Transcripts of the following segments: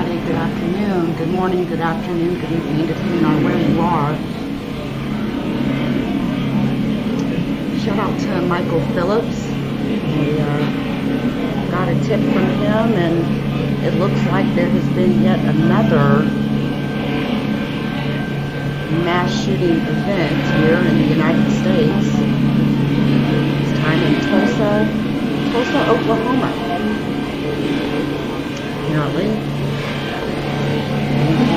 everybody. Good afternoon, good morning, good afternoon, good evening, depending on where you are. Shout out to Michael Phillips. We got a tip from him, and it looks like there has been yet another mass shooting event here in the United States. This time in Tulsa, Oklahoma. Apparently. And give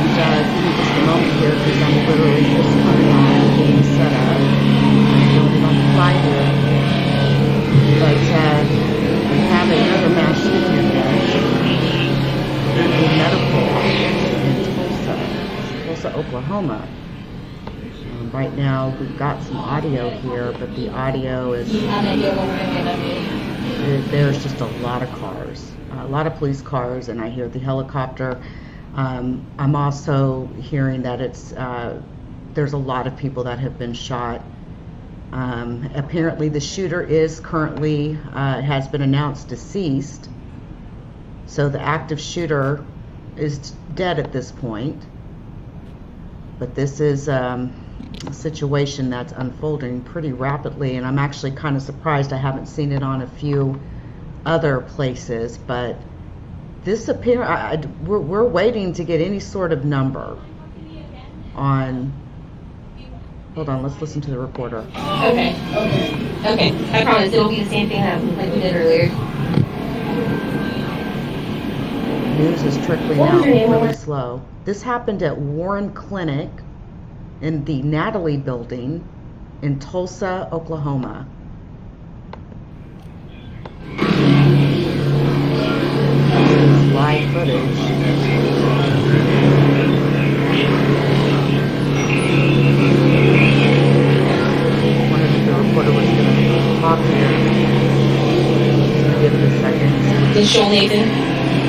me just a moment here because I'm literally just coming on getting set up. I'm doing it on the fly here. But we have another mass shooting event in a medical office in Tulsa, Oklahoma. Right now we've got some audio here, but the audio is, there's just a lot of cars, a lot of police cars, and I hear the helicopter. I'm also hearing that there's a lot of people that have been shot. Apparently the shooter is currently, has been announced deceased. So the active shooter is dead at this point. But this is a situation that's unfolding pretty rapidly, and I'm actually kind of surprised I haven't seen it on a few other places. But this we're waiting to get any sort of number on. Hold on, let's listen to the reporter. Okay. I promise it'll be the same thing like we did earlier. News is trickling out really slow. This happened at Warren Clinic in the Natalie building in Tulsa, Oklahoma. This is live footage. Reporter was going to talk here. Just give it a second. Just show Nathan.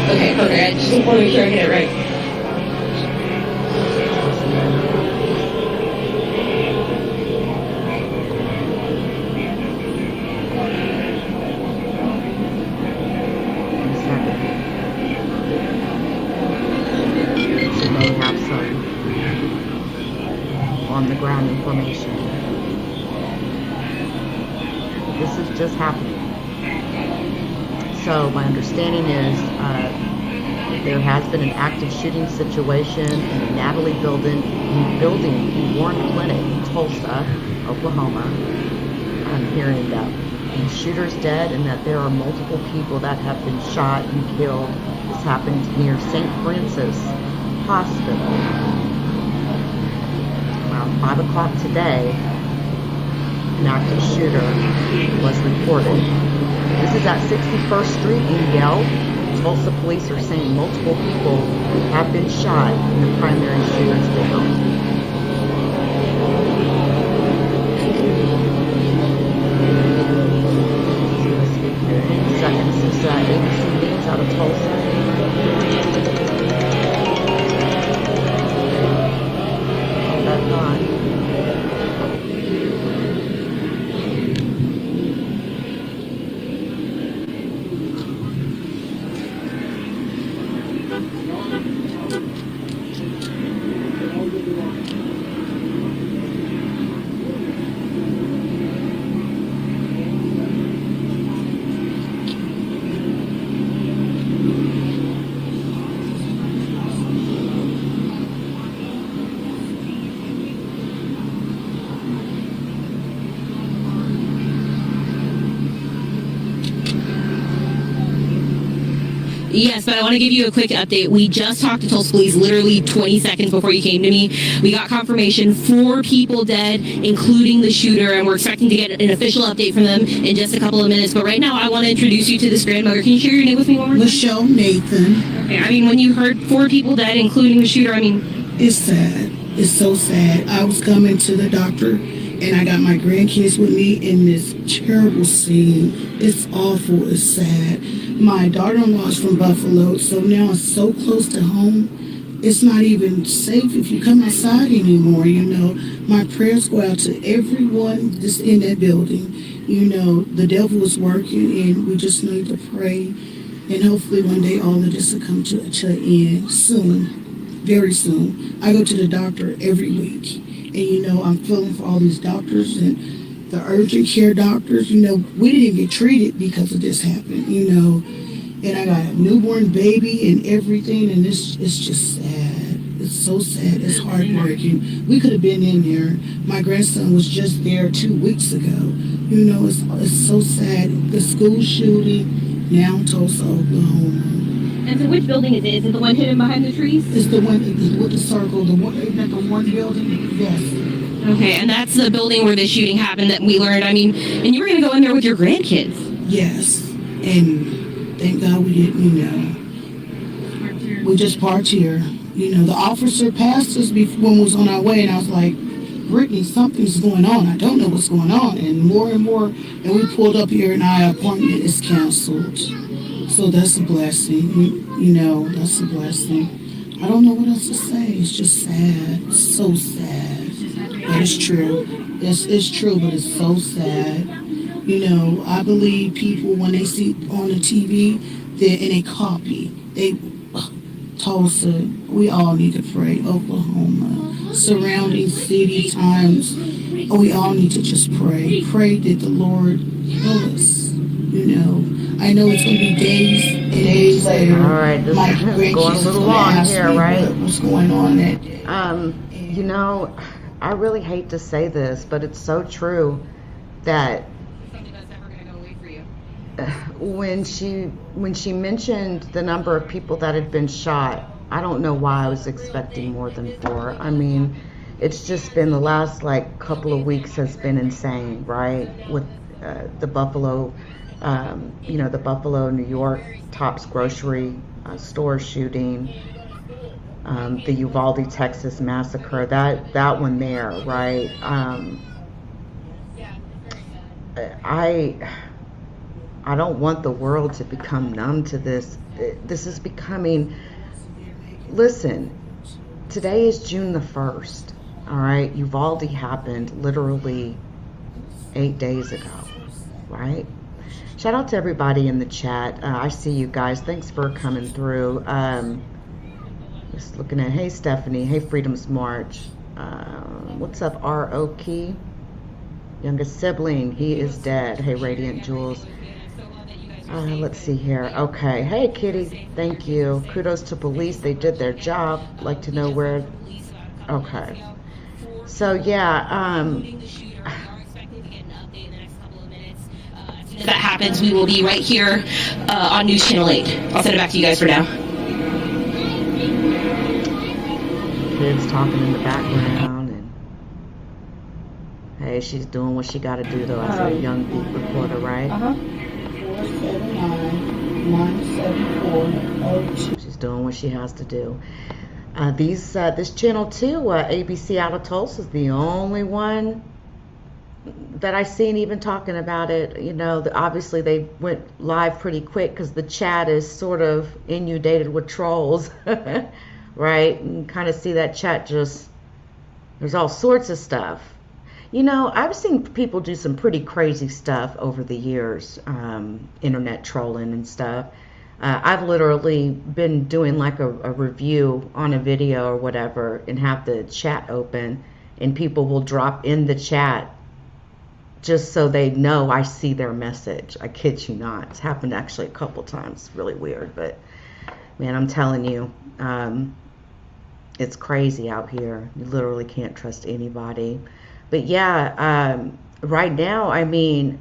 Okay, perfect. I just want to make sure I get it right. So may have some on the ground information. This is just happening. So my understanding is there has been an active shooting situation in the Natalie building in Warren Clinic in Tulsa, Oklahoma. I'm hearing that the shooter's dead and that there are multiple people that have been shot and killed. This happened near St. Francis Hospital. Around 5 o'clock today, an active shooter was reported. This is at 61st Street in Yale. Tulsa police are saying multiple people have been shot and the primary shooter's down. In a second, this is ABC News out of Tulsa. Hold that thought. Yes, but I want to give you a quick update. We just talked to Tulsa Police literally 20 seconds before you came to me. We got confirmation, 4 people dead, including the shooter, and we're expecting to get an official update from them in just a couple of minutes. But right now, I want to introduce you to this grandmother. Can you share your name with me one more time? Michelle Nathan. Okay, I mean, when you heard 4 people dead, including the shooter, I mean... It's sad. It's so sad. I was coming to the doctor, and I got my grandkids with me in this terrible scene. It's awful. It's sad. My daughter-in-law is from Buffalo, so now it's so close to home. It's not even safe if you come outside anymore, you know. My prayers go out to everyone that's in that building. You know, the devil is working, and we just need to pray And hopefully one day all of this will come to an end soon, very soon. I go to the doctor every week. And, you know, I'm feeling for all these doctors and the urgent care doctors. You know, we didn't get treated because of this happened, you know. And I got a newborn baby and everything, and it's just sad. It's so sad. It's heartbreaking. We could have been in there. My grandson was just there 2 weeks ago. You know, it's so sad. The school shooting, now Tulsa, Oklahoma. And so which building is it? Is it the one hidden behind the trees? It's the one with the circle, isn't that the one building? Yes. Okay, and that's the building where the shooting happened that we learned. I mean, and you were going to go in there with your grandkids. Yes. And thank God we didn't, you know. We just parked here. You know, the officer passed us when we was on our way, and I was like, Brittany, something's going on. I don't know what's going on. And more, and we pulled up here, and our appointment is canceled. So that's a blessing. You know, that's a blessing. I don't know what else to say. It's just sad. It's so sad. But it's true. It's true, but it's so sad. You know, I believe people, when they see on the TV, and they copy. Tulsa, we all need to pray. Oklahoma, surrounding city times, we all need to just pray. Pray that the Lord heal us. You know, I know it's going to be days and days later. All right, this is going a little long here, right? What's going on that day? You know, I really hate to say this, but it's so true that when she mentioned the number of people that had been shot, I don't know why I was expecting more than 4. I mean, it's just been the last like couple of weeks has been insane, right? With the Buffalo, the Buffalo, New York Tops grocery store shooting, the Uvalde, Texas massacre, that one there, right? I don't want the world to become numb to this. This is becoming, listen, today is June the 1st, all right? Uvalde happened literally 8 days ago, right? Shout out to everybody in the chat. I see you guys. Thanks for coming through. Just looking at, hey, Stephanie. Hey, Freedom's March. What's up, R.O. Key? Youngest sibling, he is dead. Hey, Radiant Jules. Let's see here. Okay. Hey, Kitty. Thank you. Kudos to police. They did their job. Like to know where. Okay. So, yeah. If that happens, we will be right here on News Channel 8. I'll send it back to you guys for now. Kids talking in the background. And hey, she's doing what she got to do, though, as a young beat reporter, right? 479-974-02. She's doing what she has to do. This channel 2, ABC out of Tulsa, is the only one that I seen even talking about it. You know, obviously they went live pretty quick because the chat is sort of inundated with trolls, right? And kind of see that chat just, there's all sorts of stuff. You know, I've seen people do some pretty crazy stuff over the years, internet trolling and stuff. I've literally been doing like a review on a video or whatever and have the chat open, and people will drop in the chat just so they know I see their message. I kid you not. It's happened actually a couple times. It's really weird, but man, I'm telling you, it's crazy out here. You literally can't trust anybody. But yeah, right now, I mean,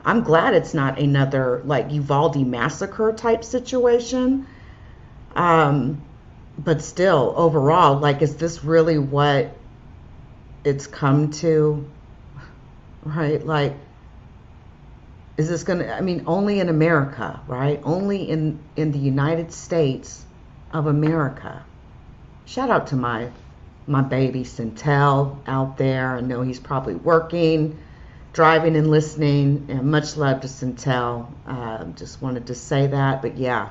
I'm glad it's not another like Uvalde massacre type situation. But still, overall, like, is this really what it's come to? Right? Like, is this gonna, I mean, only in America, right? Only in the United States of America. Shout out to my baby Centel out there. I know he's probably working, driving and listening, and much love to Centel. Just wanted to say that. But yeah,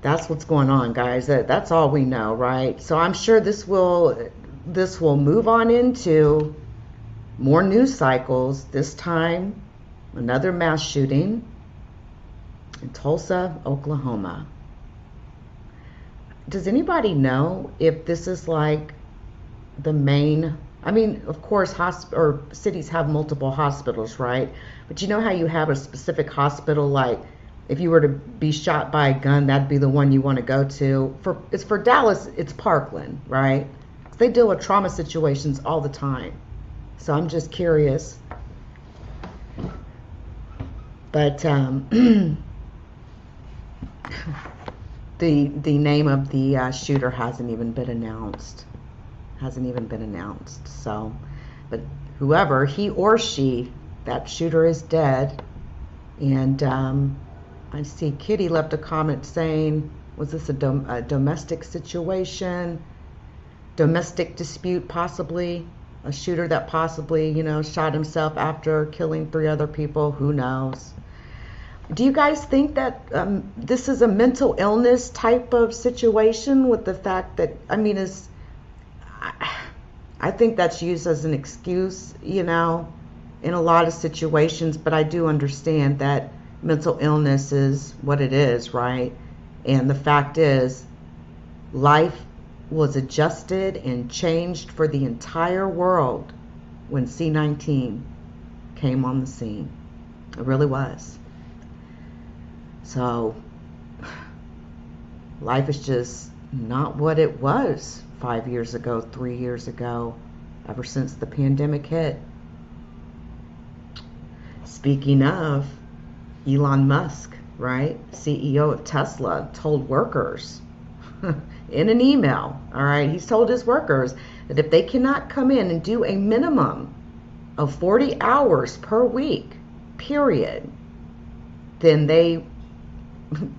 that's what's going on, guys. That's all we know, right? So I'm sure this will move on into more news cycles. This time, another mass shooting. in Tulsa, Oklahoma. Does anybody know if this is like the main, I mean, of course, or cities have multiple hospitals, right? But you know how you have a specific hospital, like if you were to be shot by a gun, that'd be the one you want to go to. For Dallas, it's Parkland, right? They deal with trauma situations all the time. So I'm just curious. But the name of the shooter hasn't even been announced. So, but whoever, he or she, that shooter is dead. And I see Kitty left a comment saying, was this a domestic situation? Domestic dispute, possibly? A shooter that possibly, shot himself after killing 3 other people? Who knows? Do you guys think that this is a mental illness type of situation, with the fact that, I think that's used as an excuse, in a lot of situations, but I do understand that mental illness is what it is, right? And the fact is, life was adjusted and changed for the entire world when C-19 came on the scene. It really was. So, life is just not what it was 5 years ago, 3 years ago, ever since the pandemic hit. Speaking of, Elon Musk, right, CEO of Tesla, told workers in an email, all right, he's told his workers that if they cannot come in and do a minimum of 40 hours per week, period, then they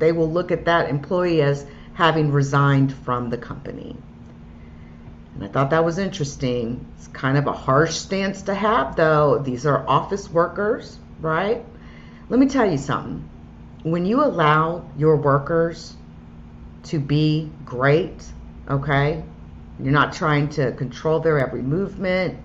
will look at that employee as having resigned from the company. And I thought that was interesting. It's kind of a harsh stance to have, though. These are office workers, right? Let me tell you something. When you allow your workers to be great, okay? You're not trying to control their every movement.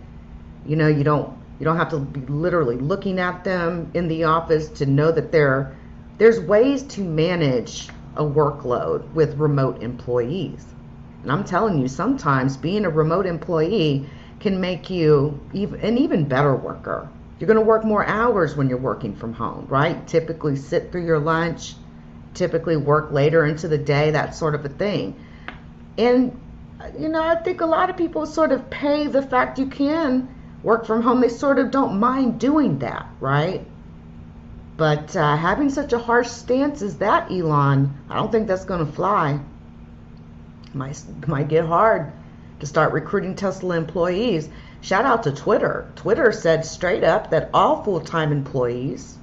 You don't have to be literally looking at them in the office to know that there's ways to manage a workload with remote employees. And I'm telling you, sometimes being a remote employee can make you an even better worker. You're going to work more hours when you're working from home, right? Typically sit through your lunch, typically work later into the day, that sort of a thing. And, I think a lot of people sort of pay the fact you can work from home. They sort of don't mind doing that, right? But having such a harsh stance as that, Elon, I don't think that's going to fly. Might get hard to start recruiting Tesla employees. Shout out to Twitter. Twitter said straight up that all full-time employees,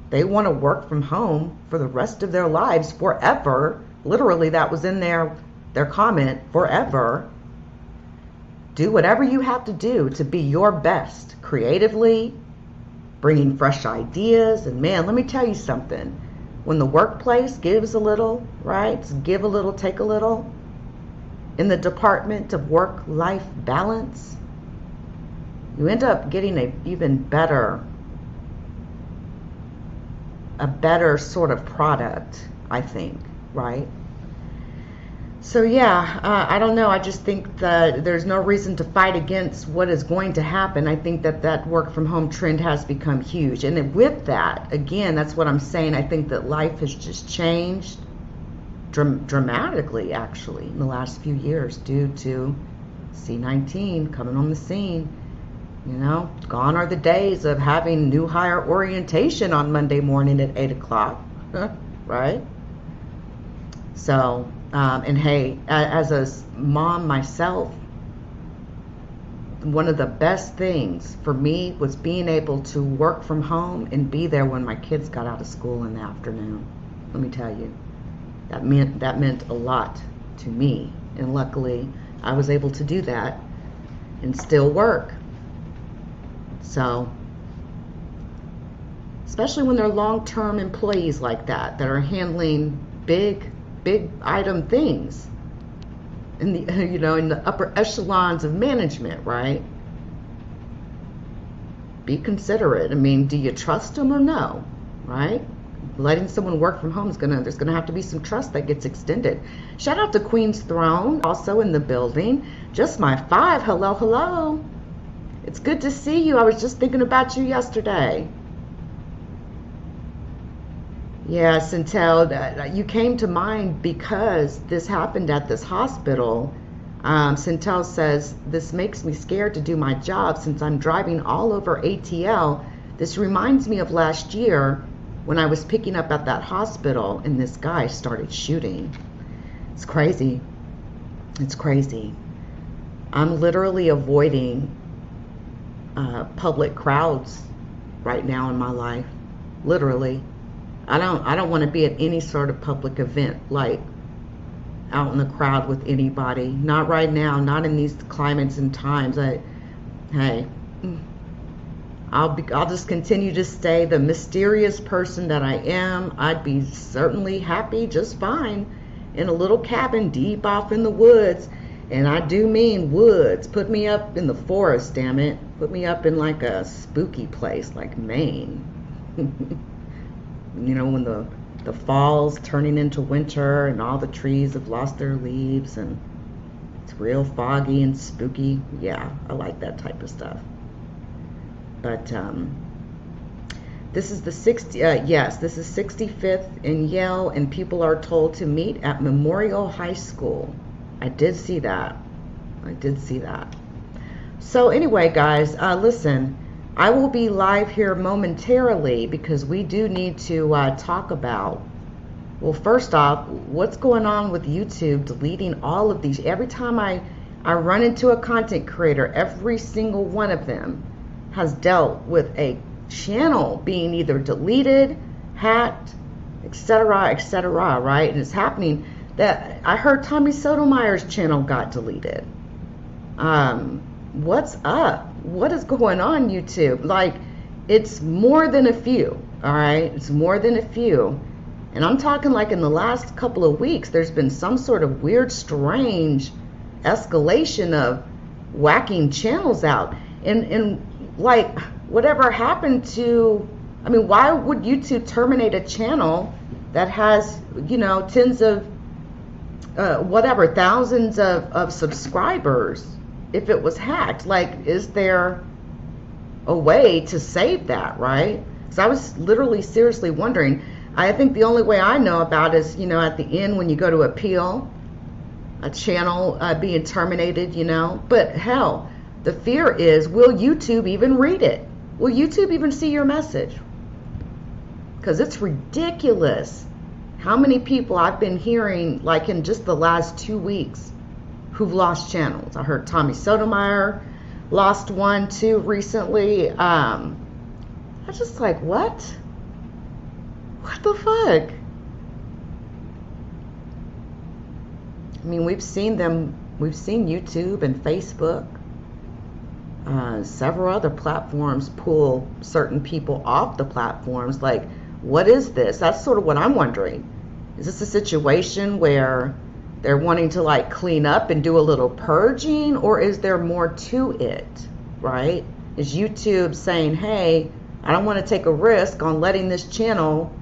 they want to work from home for the rest of their lives forever. Literally, that was in their comment, forever. Do whatever you have to do to be your best creatively, bringing fresh ideas. And man, let me tell you something. When the workplace gives a little, right? It's give a little, take a little. In the department of work-life balance, you end up getting a better sort of product, I think, right? So yeah, I don't know. I just think that there's no reason to fight against what is going to happen. I think that work from home trend has become huge. And with that, again, that's what I'm saying. I think that life has just changed dramatically, actually, in the last few years due to C-19 coming on the scene. Gone are the days of having new hire orientation on Monday morning at 8 o'clock, right? So, and hey, as a mom myself, one of the best things for me was being able to work from home and be there when my kids got out of school in the afternoon. Let me tell you, that meant a lot to me. And luckily, I was able to do that and still work. So, especially when they're long-term employees like that are handling big item things in the upper echelons of management, right? Be considerate. Do you trust them or no, right? letting someone work from home is there's gonna have to be some trust that gets extended. Shout out to Queen's Throne, also in the building. Just my 5. Hello, hello. It's good to see you. I was just thinking about you yesterday. Yeah, Centel, you came to mind because this happened at this hospital. Centel says, this makes me scared to do my job since I'm driving all over ATL. This reminds me of last year when I was picking up at that hospital and this guy started shooting. It's crazy. It's crazy. I'm literally avoiding public crowds right now in my life. Literally. I don't want to be at any sort of public event, like out in the crowd with anybody. Not right now, not in these climates and times. Hey, I'll just continue to stay the mysterious person that I am. I'd be certainly happy just fine in a little cabin deep off in the woods. And I do mean woods. Put me up in the forest, damn it. Put me up in like a spooky place like Maine. You know, when the fall's turning into winter and all the trees have lost their leaves and it's real foggy and spooky. Yeah, I like that type of stuff. But this is the 65th in Yale, and people are told to meet at Memorial High School. I did see that. So anyway, guys, listen, I will be live here momentarily because we do need to talk about, well, first off, what's going on with YouTube deleting all of these. Every time I run into a content creator, every single one of them has dealt with a channel being either deleted, hacked, etc., right? And it's happening. That I heard Tommy Sotomayor's channel got deleted. What's up? What is going on, YouTube? Like, it's more than a few, all right? It's more than a few. And I'm talking like in the last couple of weeks, there's been some sort of weird, strange escalation of whacking channels out. And like, whatever happened to, I mean, why would YouTube terminate a channel that has, you know, tens of, thousands of subscribers if it was hacked? Like, is there a way to save that, right? Because I was literally seriously wondering. I think the only way I know about is, you know, at the end when you go to appeal a channel being terminated, you know. But hell, the fear is, will YouTube even read it? Will YouTube even see your message? Because it's ridiculous how many people I've been hearing, like in just the last 2 weeks, who've lost channels. I heard Tommy Sotomayor lost one too recently. I was just like, what? What the fuck? I mean, we've seen YouTube and Facebook, several other platforms pull certain people off the platforms. Like, what is this? That's sort of what I'm wondering. Is this a situation where they're wanting to like clean up and do a little purging, or is there more to it, right? Is YouTube saying, hey, I don't want to take a risk on letting this channel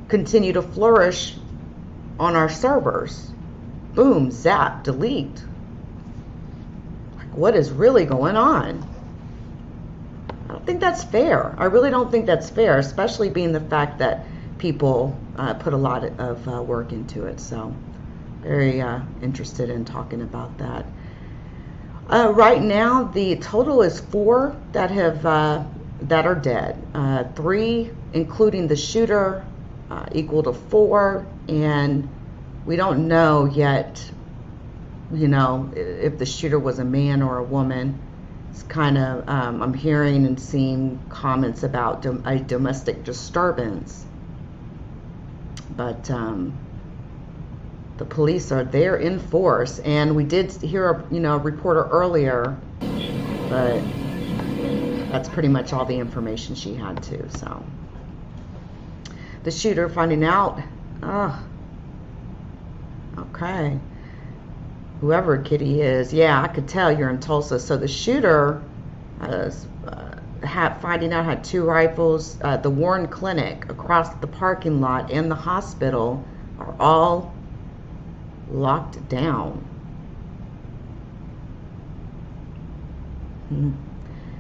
continue to flourish on our servers? Boom, zap, delete. Like, what is really going on? I don't think that's fair. I really don't think that's fair, especially being the fact that people put a lot of work into it. So very interested in talking about that. Right now, the total is 4 that have that are dead. 3, including the shooter, equal to 4, and we don't know yet, you know, if the shooter was a man or a woman. It's kind of, I'm hearing and seeing comments about a domestic disturbance, but the police are there in force, and we did hear a reporter earlier, but that's pretty much all the information she had too. So the shooter finding out, okay, whoever Kitty is, yeah, I could tell you're in Tulsa. So the shooter finding out had 2 rifles. The Warren Clinic across the parking lot and the hospital are all locked down.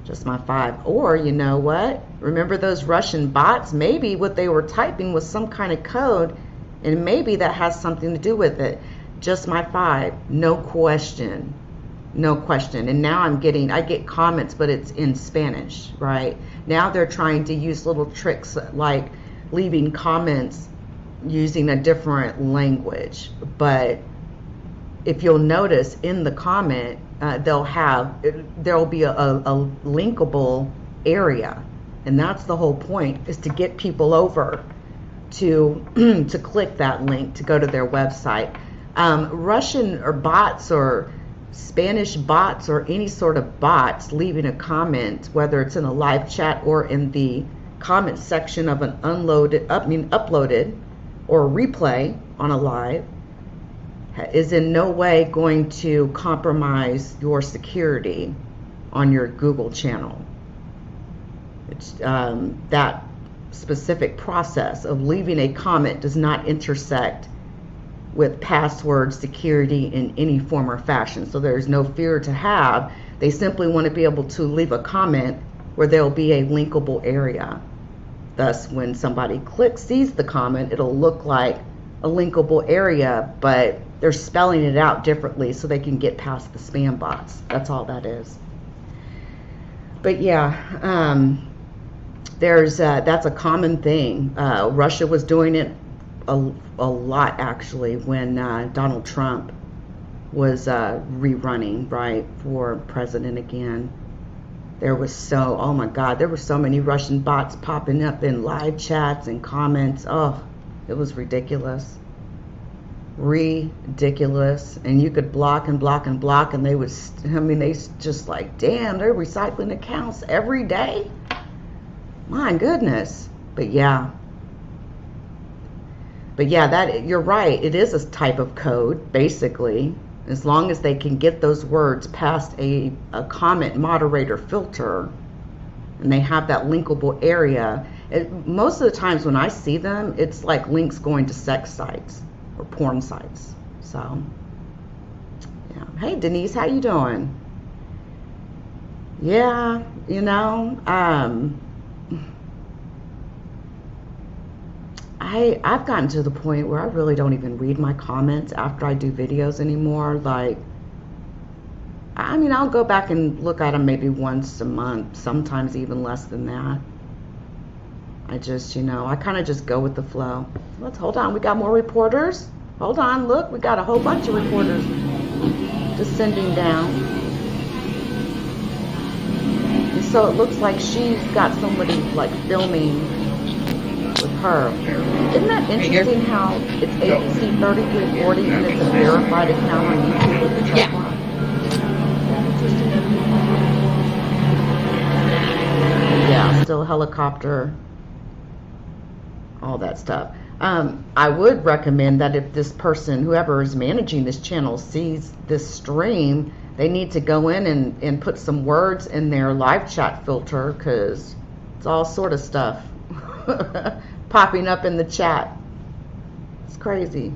Just my 5. Or, you know what? Remember those Russian bots? Maybe what they were typing was some kind of code, and maybe that has something to do with it. Just my 5. No question. No question. And now I get comments, but it's in Spanish, right? Now they're trying to use little tricks like leaving comments using a different language. But if you'll notice in the comment, there'll be a linkable area, and that's the whole point, is to get people over to to click that link to go to their website. Russian or bots or Spanish bots or any sort of bots leaving a comment, whether it's in a live chat or in the comment section of an uploaded or replay on a live, is in no way going to compromise your security on your Google channel. It's, that specific process of leaving a comment does not intersect with password security in any form or fashion. So there's no fear to have. They simply want to be able to leave a comment where there'll be a linkable area. Thus, when somebody sees the comment, it'll look like a linkable area, but they're spelling it out differently so they can get past the spam bots. That's all that is. But yeah, that's a common thing. Russia was doing it a lot, actually, when Donald Trump was rerunning, right, for president again. There was oh my God, there were so many Russian bots popping up in live chats and comments. Oh, it was ridiculous. Ridiculous. And you could block and block and block, and they would, they just like, damn, they're recycling accounts every day. My goodness. But yeah, that you're right. It is a type of code, basically, as long as they can get those words past a comment moderator filter, and they have that linkable area. Most of the times when I see them, it's like links going to sex sites or porn sites. So, yeah. Hey, Denise, how you doing? Yeah, I've gotten to the point where I really don't even read my comments after I do videos anymore. Like, I'll go back and look at them maybe once a month, sometimes even less than that. I just, I kind of just go with the flow. Hold on, we got more reporters. Hold on, look, we got a whole bunch of reporters descending down. And so it looks like she's got somebody like filming with her. Isn't that interesting how it's ABC 3340 and it's a verified account on YouTube with the check mark? Yeah, still helicopter, all that stuff. I would recommend that if this person, whoever is managing this channel, sees this stream, they need to go in and put some words in their live chat filter, because it's all sort of stuff popping up in the chat. It's crazy.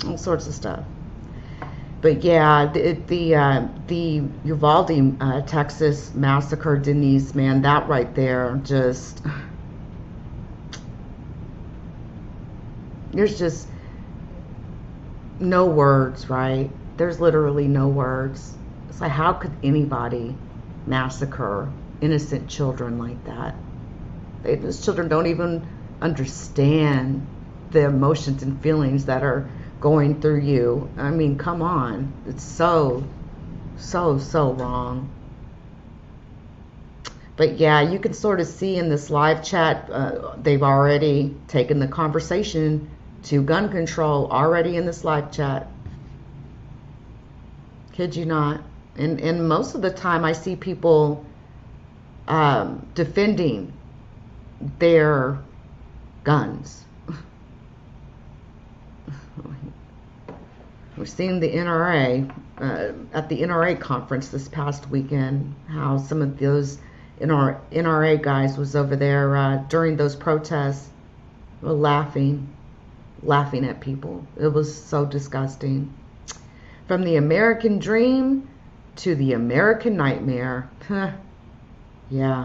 All sorts of stuff. But yeah, the Uvalde, Texas massacre, Denise, man, that right there, just, there's just no words, right? There's literally no words. It's like, how could anybody massacre innocent children like that? Those children don't even understand the emotions and feelings that are going through you. Come on. It's so wrong. But yeah, you can sort of see in this live chat, they've already taken the conversation to gun control already in this live chat. Kid you not. And most of the time I see people defending their guns. We've seen the NRA at the NRA conference this past weekend, how some of those NRA guys was over there during those protests, laughing at people. It was so disgusting. From the American dream to the American nightmare. Yeah.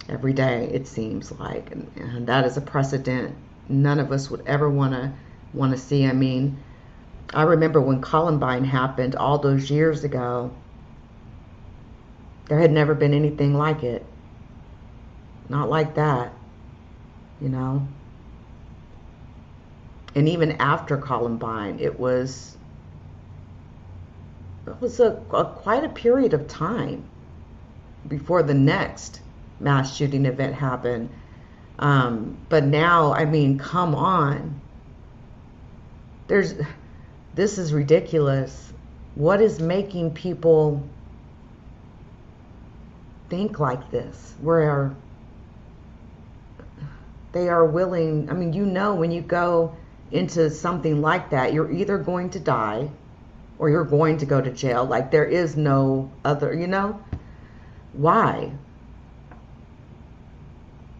Every day, it seems like. And that is a precedent none of us would ever want to see. I mean, I remember when Columbine happened all those years ago. There had never been anything like it. Not like that, you know. And even after Columbine, it was quite a period of time before the next mass shooting event happened. But now, I mean, come on. This is ridiculous. What is making people think like this? Where they are willing, I mean, you know, when you go into something like that, you're either going to die or you're going to go to jail. Like, there is no other, you know? Why?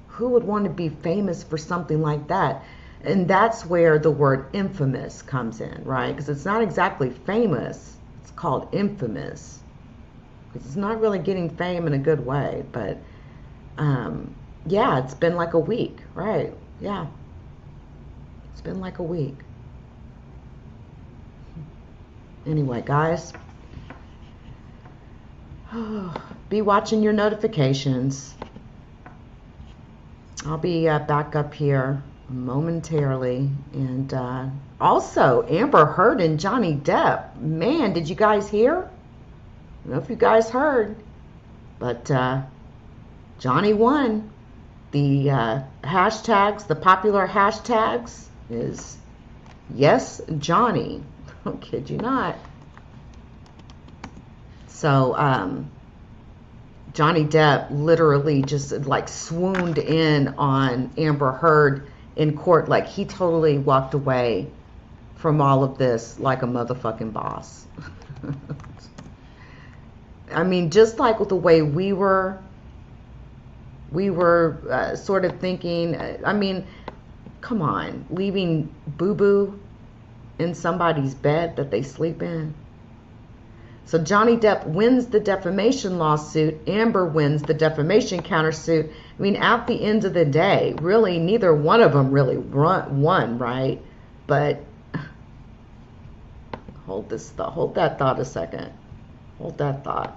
Who would want to be famous for something like that? And that's where the word infamous comes in, right? Because it's not exactly famous. It's called infamous. Because it's not really getting fame in a good way. But, yeah, it's been like a week, right? Yeah. It's been like a week. Anyway, guys, be watching your notifications. I'll be back up here momentarily. And also, Amber Heard and Johnny Depp. Man, did you guys hear? I don't know if you guys heard, but Johnny won. The hashtags, the popular hashtags is yes, Johnny. I'll kid you not. So, Johnny Depp literally just like swooned in on Amber Heard in court. Like, he totally walked away from all of this like a motherfucking boss. I mean, just like with the way we were sort of thinking, I mean, come on, leaving boo-boo in somebody's bed that they sleep in. So Johnny Depp wins the defamation lawsuit. Amber wins the defamation countersuit. I mean, at the end of the day, really, neither one of them really won, right? But hold that thought a second. Hold that thought.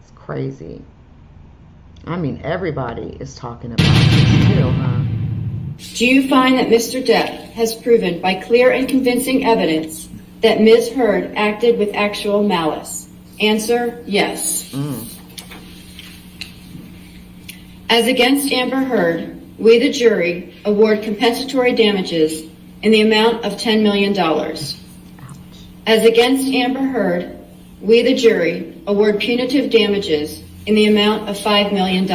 It's crazy. I mean, everybody is talking about this too, huh? Do you find that Mr. Depp has proven by clear and convincing evidence that Ms. Heard acted with actual malice? Answer, yes. As against Amber Heard, we, the jury, award compensatory damages in the amount of $10 million. As against Amber Heard, we, the jury, award punitive damages in the amount of $5 million.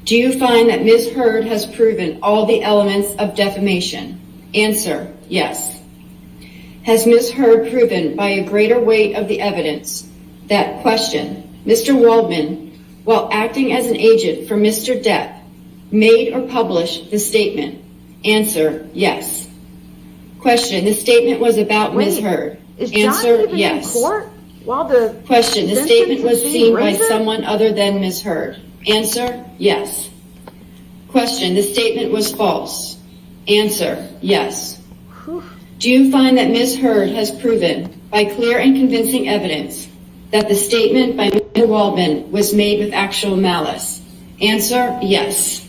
Do you find that Ms. Heard has proven all the elements of defamation? Answer, yes. Has Ms. Heard proven by a greater weight of the evidence that, question, Mr. Waldman, while acting as an agent for Mr. Depp, made or published the statement? Answer, yes. Question, the statement was about Ms. Heard. Answer, yes. In court while the question, the statement was seen by someone other than Ms. Heard. Answer, yes. Question, the statement was false. Answer, yes. Do you find that Ms. Heard has proven by clear and convincing evidence that the statement by Mr. Waldman was made with actual malice? Answer, yes.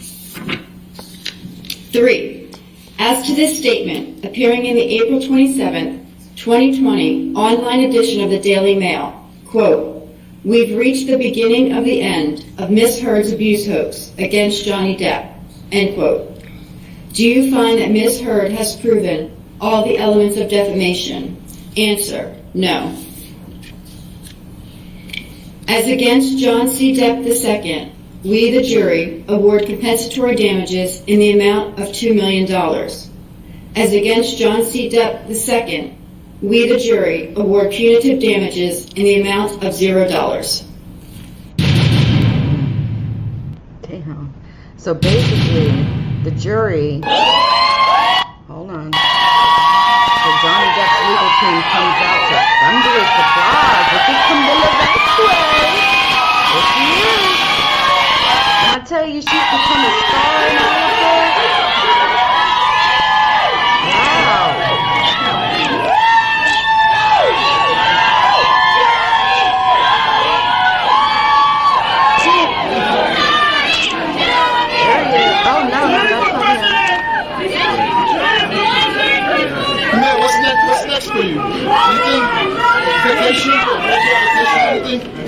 3. As to this statement appearing in the April 27, 2020 online edition of the Daily Mail, quote, "We've reached the beginning of the end of Ms. Heard's abuse hoax against Johnny Depp," end quote. Do you find that Ms. Heard has proven all the elements of defamation? Answer, no. As against John C. Depp II, we, the jury, award compensatory damages in the amount of $2 million. As against John C. Depp II, we, the jury, award punitive damages in the amount of $0. Damn. So basically, the jury, hold on. So Johnny Depp's legal team comes out to thunderous applause. Look at Camilla Vasquez. There she is. And I tell you, she's become a star in all of this. Wow. There he is. Oh, no, that's not him. Matt, what's next for you? Anything? Vacation? Anything?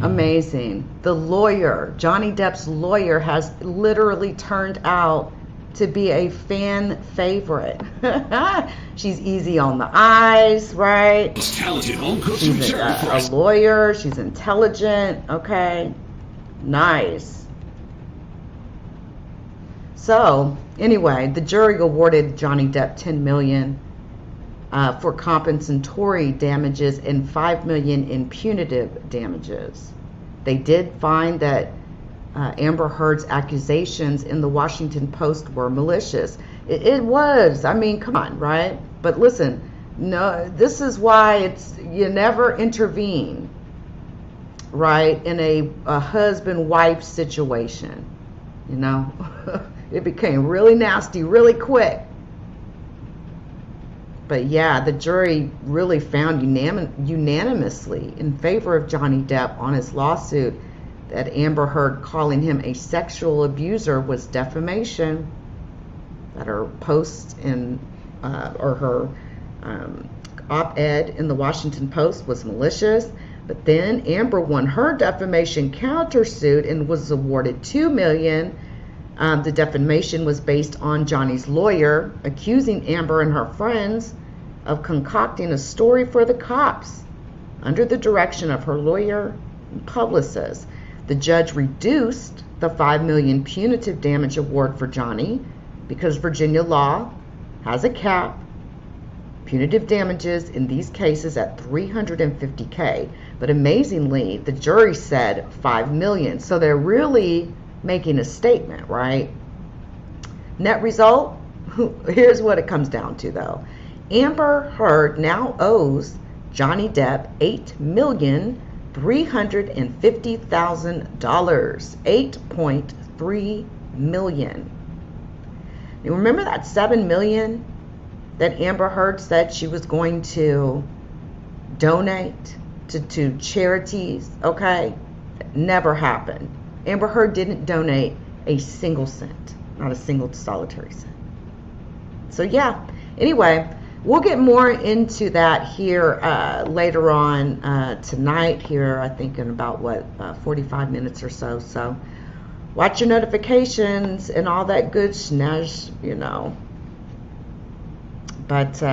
Amazing. The lawyer, Johnny Depp's lawyer, has literally turned out to be a fan favorite. She's easy on the eyes, right? Talented home cooks from She's Cherry a Frost. lawyer. She's intelligent. Okay. Nice. So, anyway, the jury awarded Johnny Depp $10 million for compensatory damages and $5 million in punitive damages. They did find that Amber Heard's accusations in the Washington Post were malicious. It was. I mean, come on, right? But listen, no, this is why you never intervene, right, in a husband-wife situation. You know, it became really nasty really quick. But yeah, the jury really found unanimously in favor of Johnny Depp on his lawsuit that Amber Heard calling him a sexual abuser was defamation, that her post in or her op-ed in the Washington Post was malicious. But then Amber won her defamation countersuit and was awarded $2 million. The defamation was based on Johnny's lawyer accusing Amber and her friends of concocting a story for the cops under the direction of her lawyer and publicist. The judge reduced the $5 million punitive damage award for Johnny because Virginia law has a cap. Punitive damages in these cases at $350K. But amazingly, the jury said $5 million. So they're really making a statement, right? Net result, here's what it comes down to though. Amber Heard now owes Johnny Depp $8,350,000, $8.3 million. You remember that $7 million that Amber Heard said she was going to donate to charities? Okay, never happened. Amber Heard didn't donate a single cent, not a single solitary cent. So yeah, anyway, we'll get more into that here later on tonight here, I think in about 45 minutes or so. So watch your notifications and all that good snazz, you know. But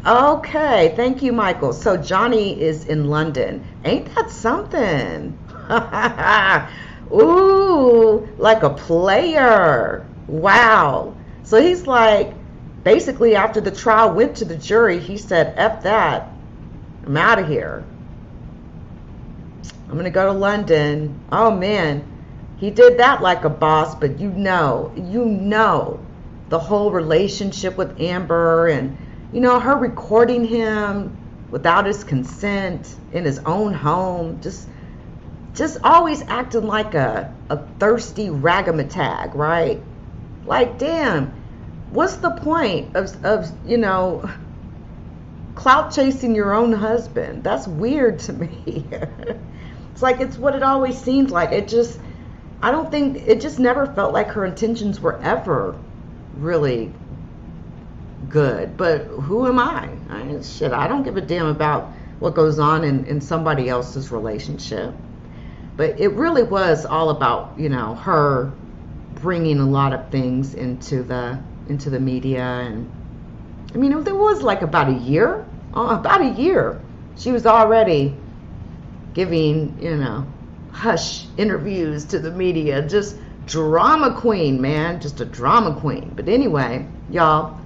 okay, thank you, Michael. So Johnny is in London. Ain't that something? Ooh, like a player. Wow. So he's like, basically after the trial went to the jury, he said, F that. I'm out of here. I'm going to go to London. Oh, man. He did that like a boss, but you know, the whole relationship with Amber and, you know, her recording him without his consent in his own home, just always acting like a thirsty ragamatag, right? Like, damn, what's the point of you know, clout chasing your own husband? That's weird to me. It's like, it's what it always seemed like. It just never felt like her intentions were ever really good. But who am I? I don't give a damn about what goes on in somebody else's relationship. But it really was all about, you know, her bringing a lot of things into the media. And I mean, there was like about a year she was already giving, you know, hush interviews to the media, just drama queen, man. Just a drama queen. But anyway, y'all,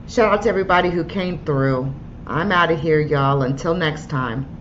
shout out to everybody who came through. I'm out of here, y'all. Until next time.